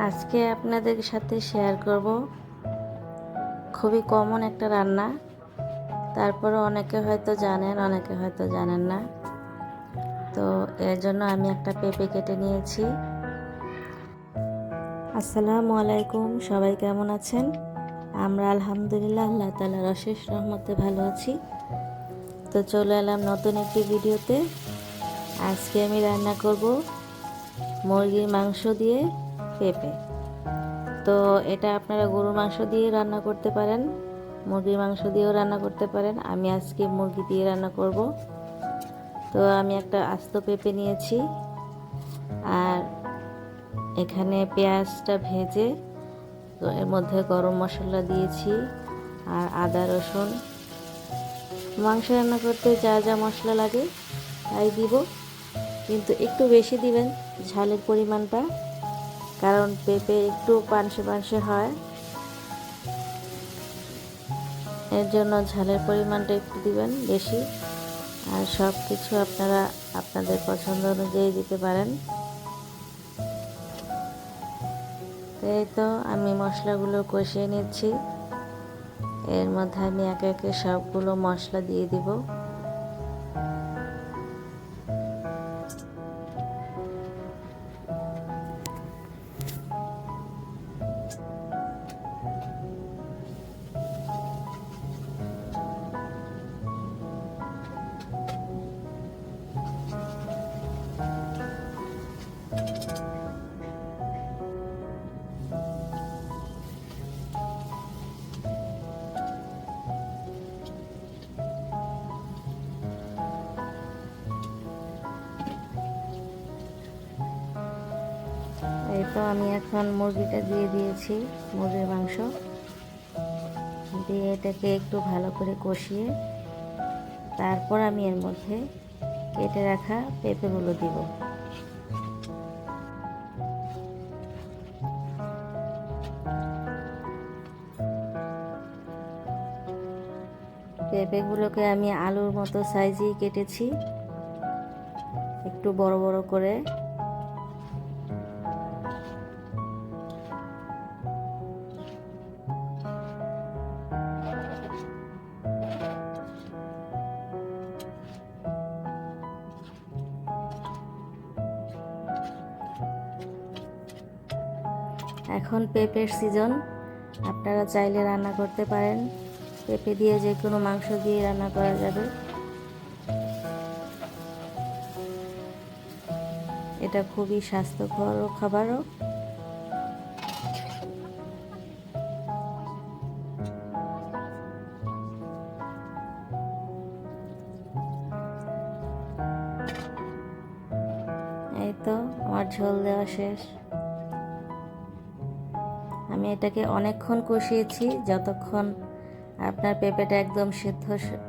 আজকে আপনাদের সাথে শেয়ার করব খুবই কমন একটা রান্না। তারপরে অনেকে হয়তো জানেন, অনেকে হয়তো জানেন না। তো এর জন্য আমি একটা পেঁপে কেটে নিয়েছি। আসসালামু আলাইকুম, সবাই কেমন আছেন? আমরা আলহামদুলিল্লাহ আল্লাহ তাআলার অশেষ রহমতে ভালো আছি। তো চলে এলাম নতুন একটি ভিডিওতে। আজকে আমি রান্না করব মুরগির মাংস দিয়ে পেঁপে। তো এটা আপনারা গরুর মাংস দিয়ে রান্না করতে পারেন, মুরগির মাংস দিয়েও রান্না করতে পারেন। আমি আজকে মুরগি দিয়ে রান্না করব। তো আমি একটা আস্ত পেঁপে নিয়েছি, আর এখানে পেঁয়াজটা ভেজে তো এর মধ্যে গরম মশলা দিয়েছি আর আদা রসুন। মাংস রান্না করতে যা যা মশলা লাগে তাই দিব, কিন্তু একটু বেশি দিবেন ঝালের পরিমাণটা, কারণ পেঁপে একটু পানসে পানসে হয়, এর জন্য ঝালের পরিমাণটা একটু দিবেন বেশি। আর সব কিছু আপনারা আপনাদের পছন্দ অনুযায়ী দিতে পারেন। এই তো আমি মশলাগুলো কষিয়ে নিচ্ছি। এর মধ্যে আমি একে একে সবগুলো মশলা দিয়ে দিব। এই তো আমি এখন মুরগিটা দিয়ে দিয়েছি, মুরগির মাংস দিয়ে এটাকে একটু ভালো করে কষিয়ে তারপর আমি এর মধ্যে কেটে রাখা পেঁপেগুলো দিব। পেঁপেগুলোকে আমি আলুর মতো সাইজেই কেটেছি, একটু বড় বড় করে। এখন পেঁপের সিজন, আপনারা চাইলে রান্না করতে পারেন। পেঁপে দিয়ে যে কোনো মাংস দিয়ে রান্না করা যাবে। এটা খুবই স্বাস্থ্যকর খাবারও। এই তো আমার ঝোল দেওয়া শেষ। আমি এটাকে অনেকক্ষণ কষিয়েছি, যতক্ষণ আপনার পেঁপেটা একদম সিদ্ধ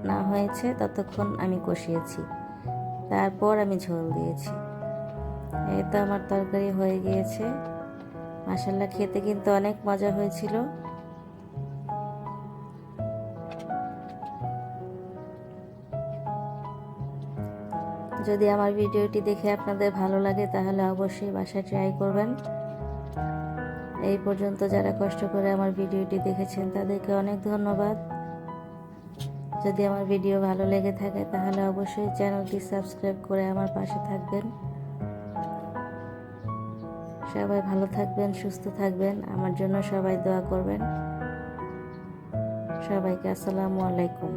না হয়েছে ততক্ষণ আমি কষিয়েছি, তারপর আমি ঝোল দিয়েছি। এই তো আমার তরকারি হয়ে গিয়েছে। মাশাআল্লাহ, খেতে কিন্তু অনেক মজা হয়েছিল। যদি আমার ভিডিওটি দেখে আপনাদের ভালো লাগে তাহলে অবশ্যই বাসায় ট্রাই করবেন। এই পর্যন্ত যারা কষ্ট করে আমার ভিডিওটি দেখেছেন তাদেরকে অনেক ধন্যবাদ। যদি আমার ভিডিও ভালো লেগে থাকে তাহলে অবশ্যই চ্যানেলটি সাবস্ক্রাইব করে আমার পাশে থাকবেন। সবাই ভালো থাকবেন, সুস্থ থাকবেন, আমার জন্য সবাই দোয়া করবেন। সবাইকে আসসালামু আলাইকুম।